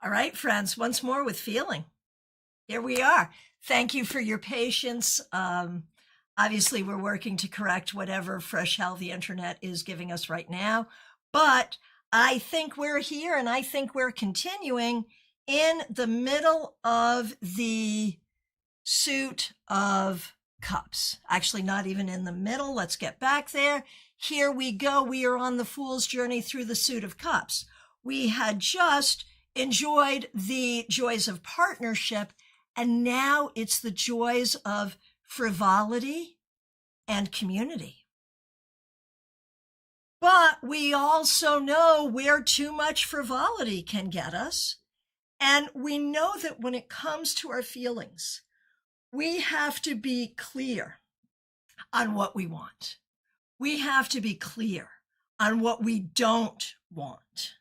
All right, friends, once more with feeling. Here we are. Thank you for your patience. Obviously, we're working to correct whatever fresh hell the internet is giving us right now. But I think we're here, and I think we're continuing in the middle of the suit of cups. Actually, not even in the middle. Let's get back there. Here we go. We are on the fool's journey through the suit of cups. We had just enjoyed the joys of partnership, and now it's the joys of frivolity and community. But we also know where too much frivolity can get us. And we know that when it comes to our feelings, we have to be clear on what we want. We have to be clear on what we don't want.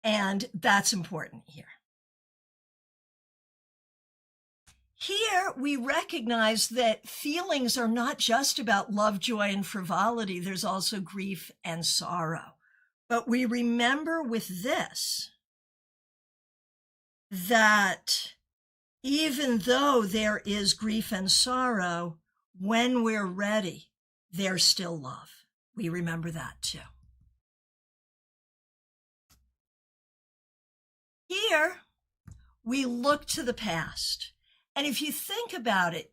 And that's important here. Here, we recognize that feelings are not just about love, joy, and frivolity. There's also grief and sorrow. But we remember with this that even though there is grief and sorrow, when we're ready, there's still love. We remember that too. Here, we look to the past. And if you think about it,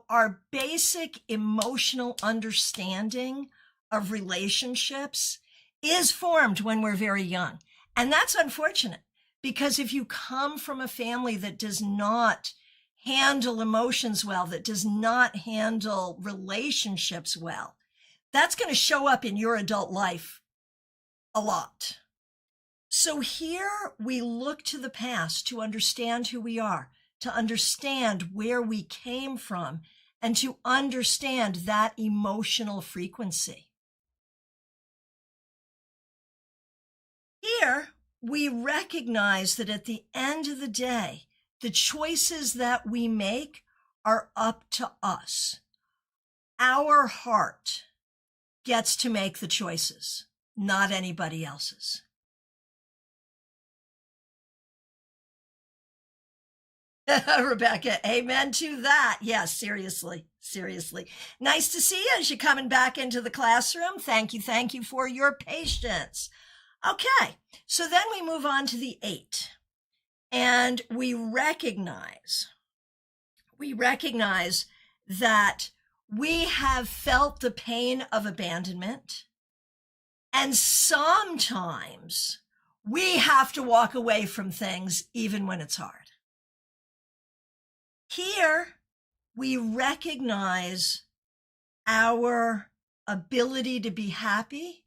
our basic emotional understanding of relationships is formed when we're very young. And that's unfortunate, because if you come from a family that does not handle emotions well, that does not handle relationships well, that's going to show up in your adult life a lot. So here we look to the past to understand who we are, to understand where we came from, and to understand that emotional frequency. Here, we recognize that at the end of the day, the choices that we make are up to us. Our heart gets to make the choices, not anybody else's. Rebecca, amen to that. Yes, seriously. Nice to see you as you're coming back into the classroom. Thank you for your patience. Okay, so then we move on to the 8. And we recognize that we have felt the pain of abandonment. And sometimes we have to walk away from things even when it's hard. Here, we recognize our ability to be happy,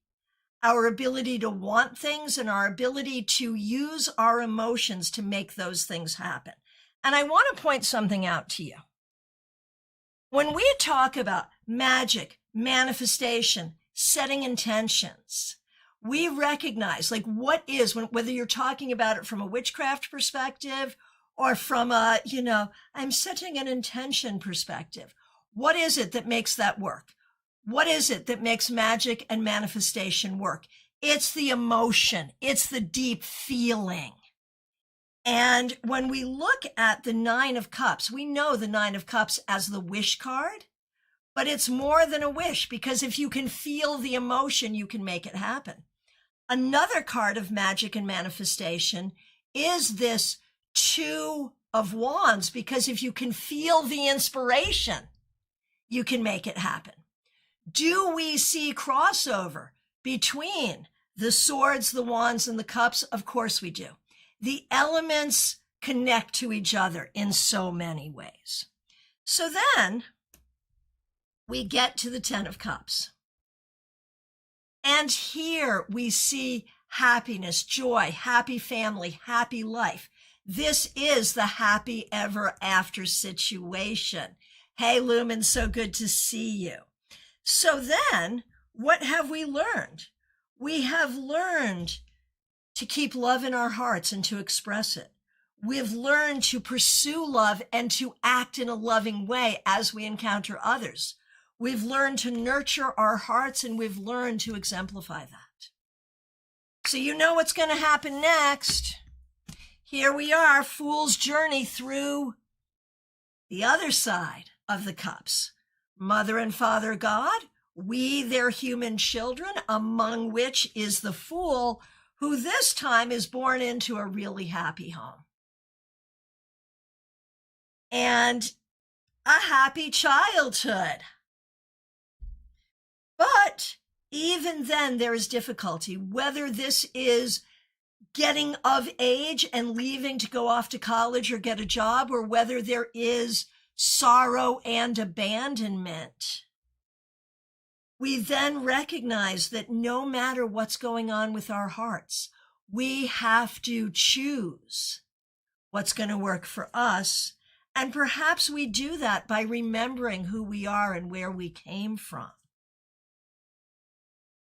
our ability to want things, and our ability to use our emotions to make those things happen. And I want to point something out to you. When we talk about magic, manifestation, setting intentions, we recognize whether you're talking about it from a witchcraft perspective or from a, I'm setting an intention perspective. What is it that makes that work? What is it that makes magic and manifestation work? It's the emotion. It's the deep feeling. And when we look at the 9 of Cups, we know the 9 of Cups as the wish card, but it's more than a wish, because if you can feel the emotion, you can make it happen. Another card of magic and manifestation is this 2 of Wands, because if you can feel the inspiration, you can make it happen. Do we see crossover between the swords, the wands, and the cups? Of course we do. The elements connect to each other in so many ways. So then we get to the 10 of Cups. And here we see happiness, joy, happy family, happy life. This is the happy ever after situation. Hey, Lumen, so good to see you. So then, what have we learned? We have learned to keep love in our hearts and to express it. We've learned to pursue love and to act in a loving way as we encounter others. We've learned to nurture our hearts, and we've learned to exemplify that. So you know what's going to happen next. here we are, Fool's journey through the other side of the cups. Mother and Father God, we their human children, among which is the Fool, who this time is born into a really happy home. And a happy childhood. But even then, there is difficulty, whether this is getting of age and leaving to go off to college or get a job, or whether there is sorrow and abandonment. We then recognize that no matter what's going on with our hearts, we have to choose what's going to work for us. And perhaps we do that by remembering who we are and where we came from.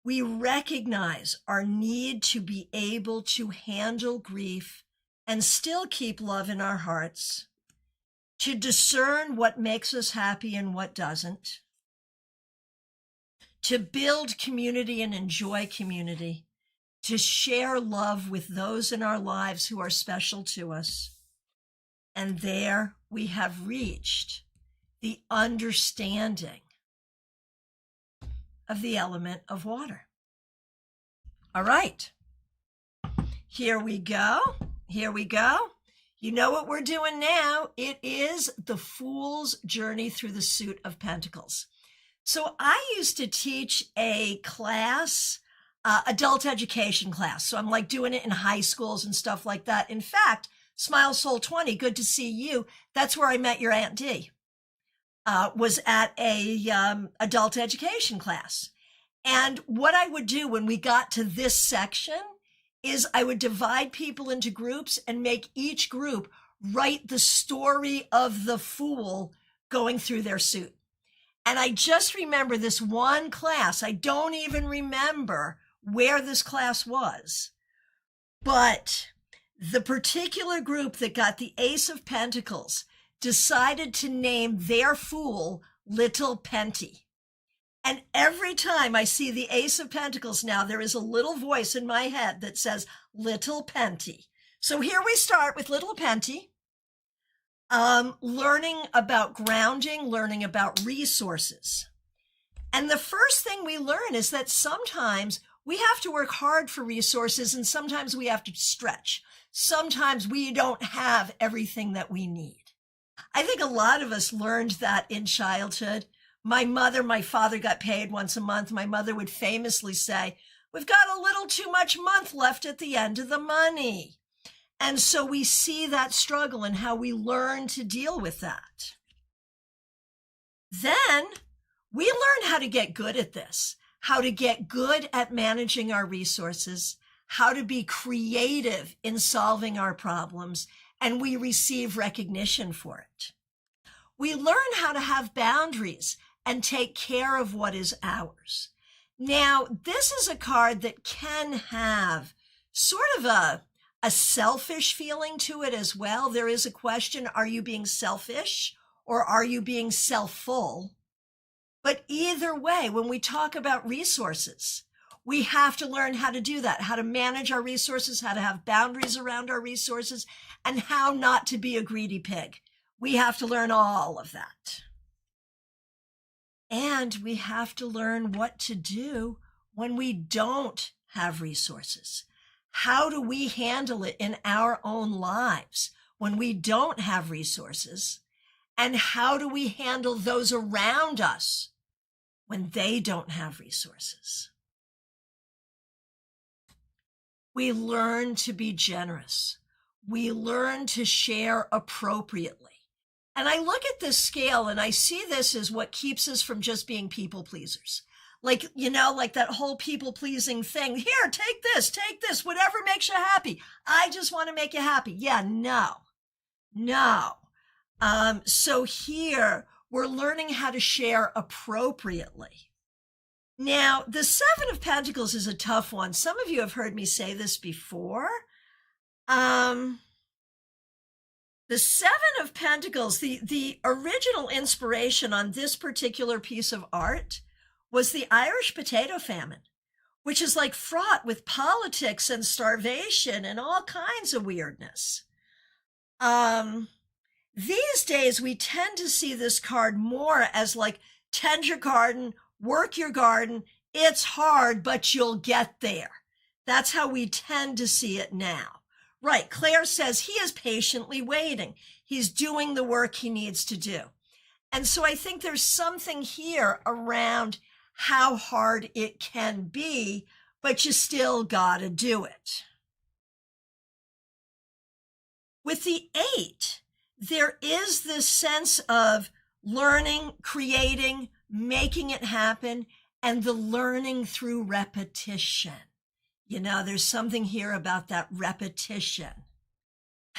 We recognize our need to be able to handle grief and still keep love in our hearts, to discern what makes us happy and what doesn't, to build community and enjoy community, to share love with those in our lives who are special to us. And there we have reached the understanding of the element of water. All right, here we go. Here we go. You know what we're doing now. It is the Fool's journey through the suit of Pentacles. So I used to teach a class, adult education class. So I'm like doing it in high schools and stuff like that. In fact, Smile Soul 20, good to see you. That's where I met your Aunt Dee. Was at a adult education class. And what I would do when we got to this section is I would divide people into groups and make each group write the story of the Fool going through their suit. And I just remember this one class. I don't even remember where this class was, but the particular group that got the Ace of Pentacles decided to name their Fool Little Penty. And every time I see the Ace of Pentacles now, there is a little voice in my head that says, Little Penty. So here we start with Little Penty, learning about grounding, learning about resources. And the first thing we learn is that sometimes we have to work hard for resources, and sometimes we have to stretch. Sometimes we don't have everything that we need. I think a lot of us learned that in childhood. My father got paid once a month. My mother would famously say, we've got a little too much month left at the end of the money. And so we see that struggle and how we learn to deal with that. Then we learn how to get good at this, how to get good at managing our resources, how to be creative in solving our problems, and we receive recognition for it. We learn how to have boundaries and take care of what is ours. Now, this is a card that can have sort of a selfish feeling to it as well. There is a question, are you being selfish or are you being self-full? But either way, when we talk about resources, we have to learn how to do that, how to manage our resources, how to have boundaries around our resources, and how not to be a greedy pig. We have to learn all of that. And we have to learn what to do when we don't have resources. How do we handle it in our own lives when we don't have resources? And how do we handle those around us when they don't have resources? We learn to be generous. We learn to share appropriately. And I look at this scale and I see this as what keeps us from just being people pleasers. Like, like that whole people pleasing thing. Here, take this, whatever makes you happy. I just want to make you happy. Yeah, no. So here we're learning how to share appropriately. Now, the Seven of Pentacles is a tough one. Some of you have heard me say this before. The Seven of Pentacles, the original inspiration on this particular piece of art was the Irish potato famine, which is like fraught with politics and starvation and all kinds of weirdness. These days, we tend to see this card more as like, tend your garden, work your garden. It's hard, but you'll get there. That's how we tend to see it now. Right. Claire says he is patiently waiting. He's doing the work he needs to do. And so I think there's something here around how hard it can be, but you still gotta do it. With the 8, there is this sense of learning, creating, making it happen, and the learning through repetition. You know, there's something here about that repetition.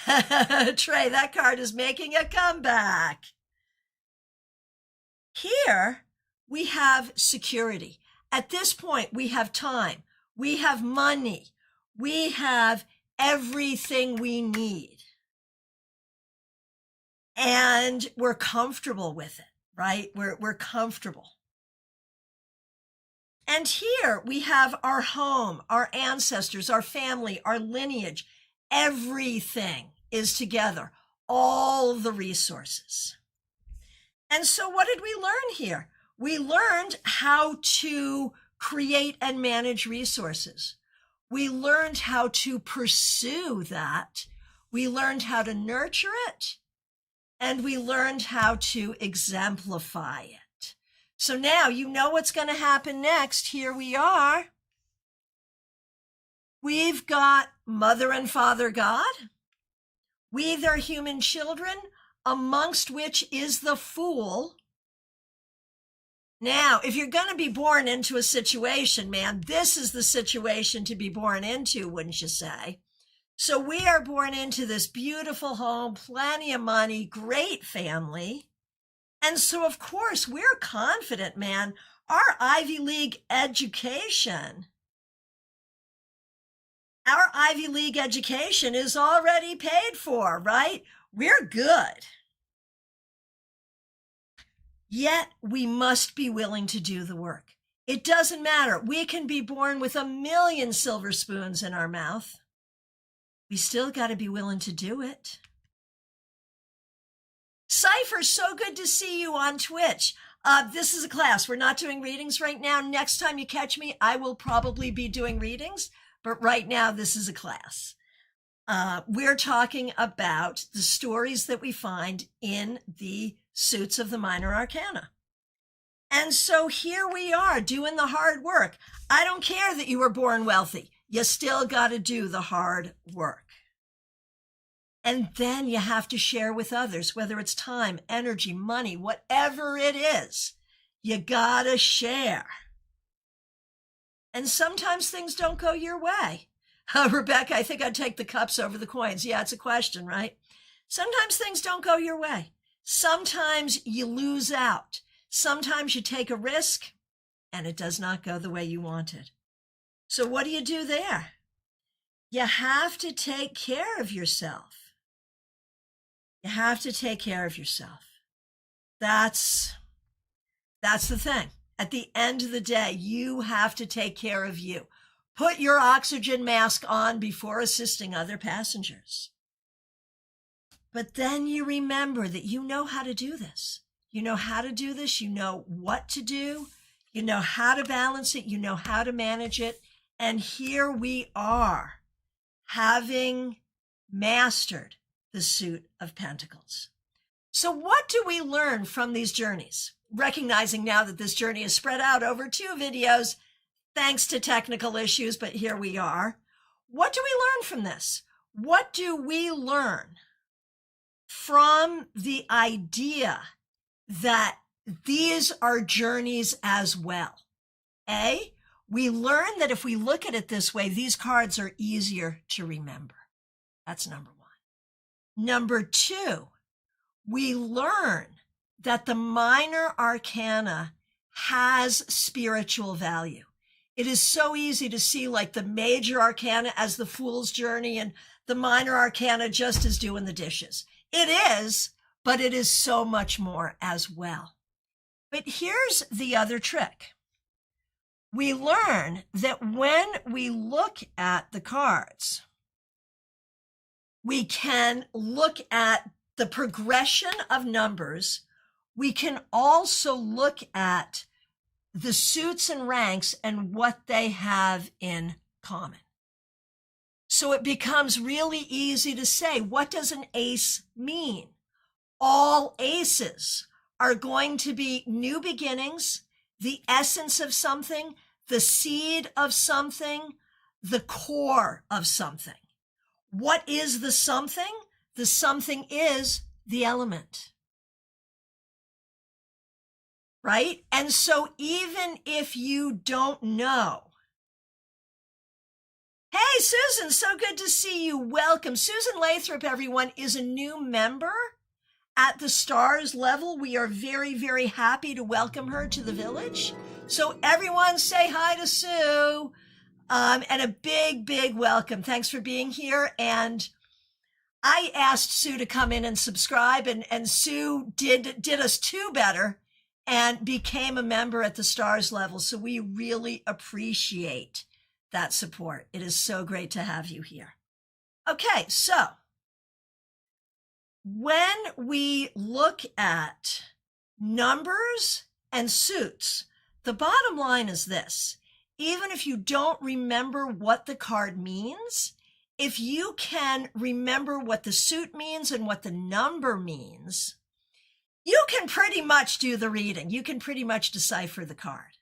Trey, that card is making a comeback. Here, we have security. At this point, we have time. We have money. We have everything we need. And we're comfortable with it, right? We're comfortable. And here we have our home, our ancestors, our family, our lineage. Everything is together, all the resources. And so what did we learn here? We learned how to create and manage resources. We learned how to pursue that. We learned how to nurture it. And we learned how to exemplify it. So now you know what's going to happen next. Here we are. We've got Mother and Father God. We, their human children, amongst which is the Fool. Now, if you're going to be born into a situation, man, this is the situation to be born into, wouldn't you say? So we are born into this beautiful home, plenty of money, great family. And so, of course, we're confident, man. Our Ivy League education is already paid for, right? We're good. Yet we must be willing to do the work. It doesn't matter. We can be born with 1,000,000 silver spoons in our mouth. We still got to be willing to do it. Cypher, so good to see you on Twitch. This is a class. We're not doing readings right now. Next time you catch me, I will probably be doing readings. But right now, this is a class. We're talking about the stories that we find in the suits of the Minor Arcana. And so here we are doing the hard work. I don't care that you were born wealthy. You still got to do the hard work. And then you have to share with others, whether it's time, energy, money, whatever it is, you got to share. And sometimes things don't go your way. Rebecca, I think I'd take the cups over the coins. Yeah, it's a question, right? Sometimes things don't go your way. Sometimes you lose out. Sometimes you take a risk and it does not go the way you wanted. So what do you do there? You have to take care of yourself. You have to take care of yourself. That's the thing. At the end of the day, you have to take care of you. Put your oxygen mask on before assisting other passengers. But then you remember that you know how to do this. You know how to do this. You know what to do. You know how to balance it. You know how to manage it. And here we are, having mastered the suit of Pentacles. So what do we learn from these journeys? Recognizing now that this journey is spread out over 2 videos, thanks to technical issues, but here we are. What do we learn from this? What do we learn from the idea that these are journeys as well? A, we learn that if we look at it this way, these cards are easier to remember. That's number 1. Number 2, we learn that the Minor Arcana has spiritual value. It is so easy to see like the Major Arcana as the Fool's Journey and the Minor Arcana just as doing the dishes. It is, but it is so much more as well. But here's the other trick. We learn that when we look at the cards, We can look at the progression of numbers. We can also look at the suits and ranks and what they have in common. So it becomes really easy to say, what does an ace mean? All aces are going to be new beginnings, the essence of something, the seed of something, the core of something. What is the something? The something is the element. Right? And so even if you don't know, hey, Susan, so good to see you. Welcome. Susan Lathrop, everyone, is a new member at the stars level. We are very, very happy to welcome her to the village. So everyone say hi to Sue. And a big, big welcome. Thanks for being here. And I asked Sue to come in and subscribe, and Sue did us two better and became a member at the stars level. So we really appreciate that support. It is so great to have you here. Okay, so when we look at numbers and suits, the bottom line is this. Even if you don't remember what the card means, if you can remember what the suit means and what the number means, you can pretty much do the reading. You can pretty much decipher the card.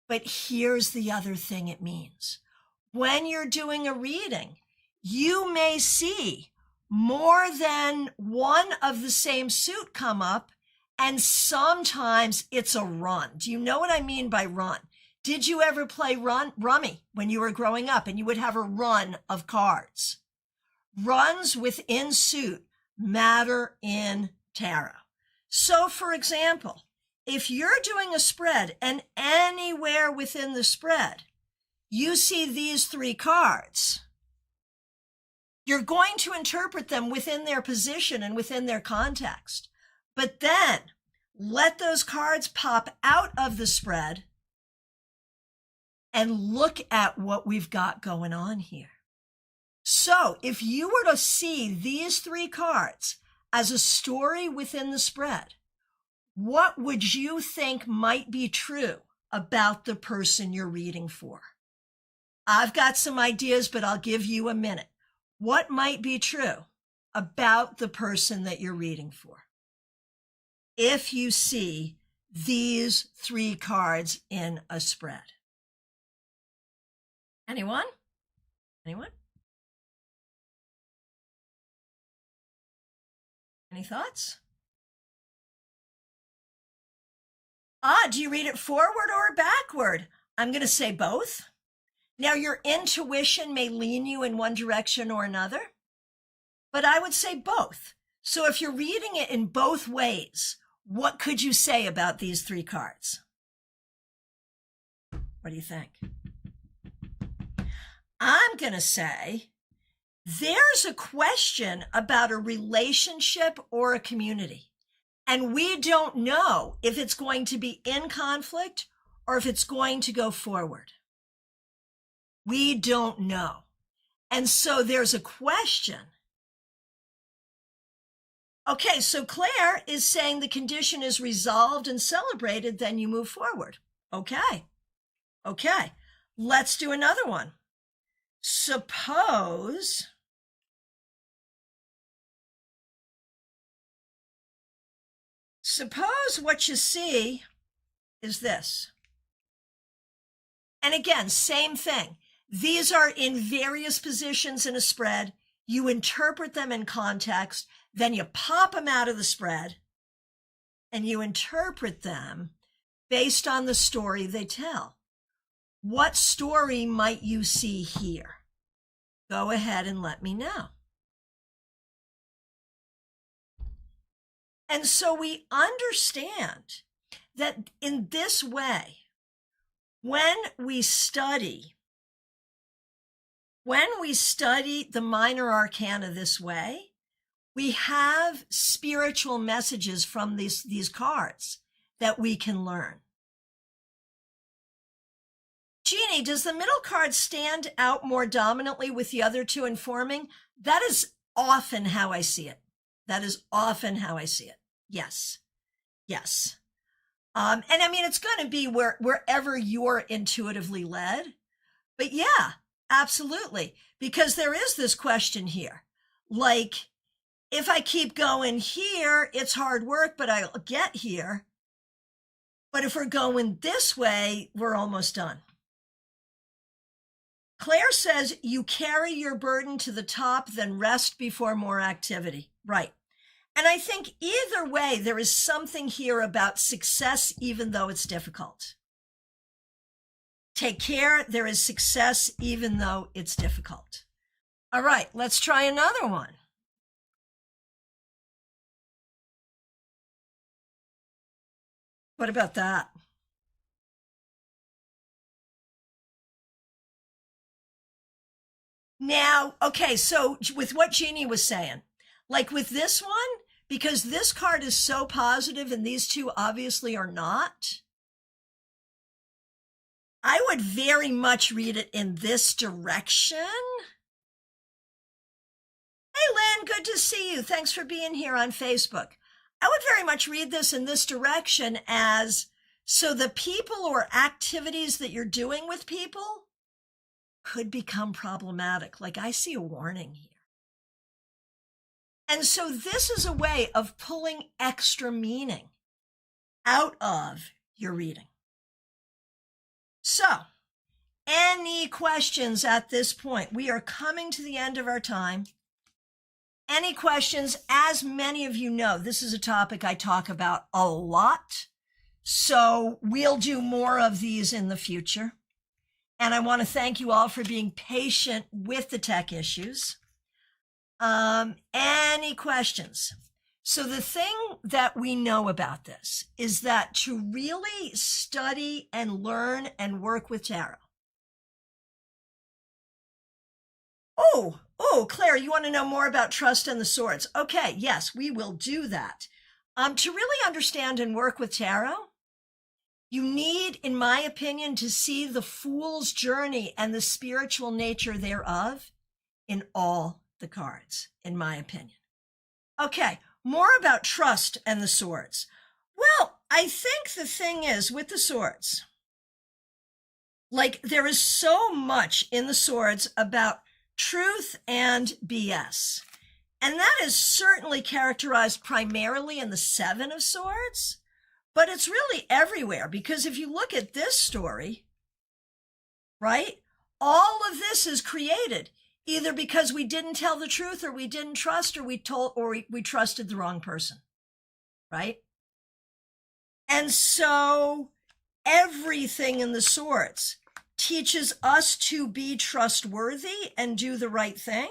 But here's the other thing it means. When you're doing a reading, you may see more than one of the same suit come up, and sometimes it's a run. Do you know what I mean by run? Did you ever play rummy when you were growing up and you would have a run of cards? Runs within suit matter in tarot. So, for example, if you're doing a spread and anywhere within the spread, you see these three cards, you're going to interpret them within their position and within their context. But then let those cards pop out of the spread and look at what we've got going on here. So if you were to see these three cards as a story within the spread, what would you think might be true about the person you're reading for? I've got some ideas, but I'll give you a minute. What might be true about the person that you're reading for if you see these three cards in a spread? Anyone? Anyone? Any thoughts? Do you read it forward or backward? I'm going to say both. Now, your intuition may lean you in one direction or another, but I would say both. So if you're reading it in both ways, what could you say about these three cards? What do you think? I'm going to say there's a question about a relationship or a community, and we don't know if it's going to be in conflict or if it's going to go forward. We don't know. And so there's a question. Okay, so Claire is saying the condition is resolved and celebrated, then you move forward. Okay. Let's do another one. Suppose what you see is this. And again, same thing. These are in various positions in a spread. You interpret them in context, then you pop them out of the spread, and you interpret them based on the story they tell. What story might you see here? Go ahead and let me know. And so we understand that in this way, when we study the Minor Arcana this way, we have spiritual messages from these cards that we can learn. Jeannie, does the middle card stand out more dominantly with the other two informing? That is often how I see it. That is often how I see it. Yes. Yes. And I mean, it's going to be wherever you're intuitively led. But yeah, absolutely. Because there is this question here. Like, if I keep going here, it's hard work, but I'll get here. But if we're going this way, we're almost done. Claire says, you carry your burden to the top, then rest before more activity. Right. And I think either way, there is something here about success, even though it's difficult. Take care. There is success, even though it's difficult. All right, let's try another one. What about that? Now, okay, so with what Jeannie was saying, like with this one, because this card is so positive and these two obviously are not, I would very much read it in this direction. Hey, Lynn, good to see you. Thanks for being here on Facebook. I would very much read this in this direction as, so the people or activities that you're doing with people could become problematic. Like I see a warning here. And so this is a way of pulling extra meaning out of your reading. So, any questions at this point? We are coming to the end of our time. Any questions? As many of you know, this is a topic I talk about a lot. So we'll do more of these in the future. And I want to thank you all for being patient with the tech issues. Any questions? So the thing that we know about this is that to really study and learn and work with tarot. Oh, Claire, you want to know more about trust and the swords? Okay, yes, we will do that. To really understand and work with tarot, you need, in my opinion, to see the Fool's journey and the spiritual nature thereof in all the cards, in my opinion. Okay, more about trust and the swords. Well, I think the thing is with the swords, like there is so much in the swords about truth and BS. And that is certainly characterized primarily in the Seven of Swords, but it's really everywhere because if you look at this story, right, all of this is created either because we didn't tell the truth or we didn't trust or we trusted the wrong person, right? And so everything in the swords teaches us to be trustworthy and do the right thing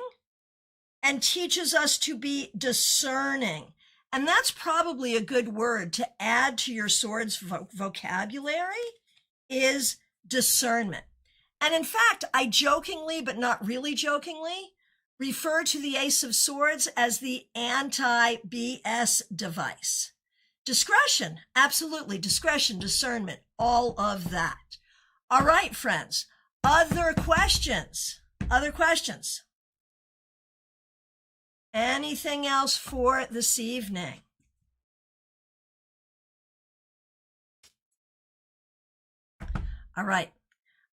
and teaches us to be discerning. And that's probably a good word to add to your swords vocabulary is discernment. And in fact, I jokingly, but not really jokingly, refer to the Ace of Swords as the anti-BS device. Discretion, absolutely, discretion, discernment, all of that. All right, friends, other questions? Other questions? Anything else for this evening? All right.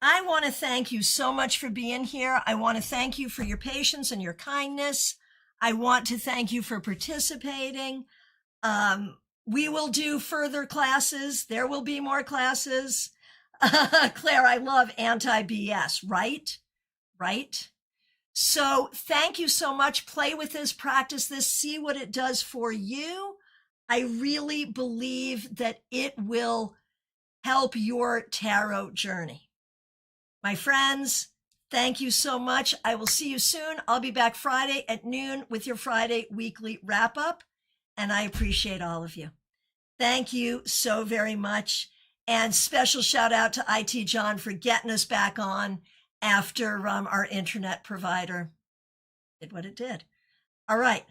I want to thank you so much for being here. I want to thank you for your patience and your kindness. I want to thank you for participating. We will do further classes. There will be more classes. Claire, I love anti-BS, right? Right? So thank you so much. Play with this, practice this, see what it does for you. I really believe that it will help your tarot journey. My friends, thank you so much. I will see you soon. I'll be back Friday at noon with your Friday weekly wrap up. And I appreciate all of you. Thank you so very much. And special shout out to IT John for getting us back on after our internet provider did what it did. All right.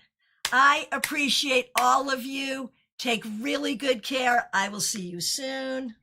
I appreciate all of you. Take really good care. I will see you soon.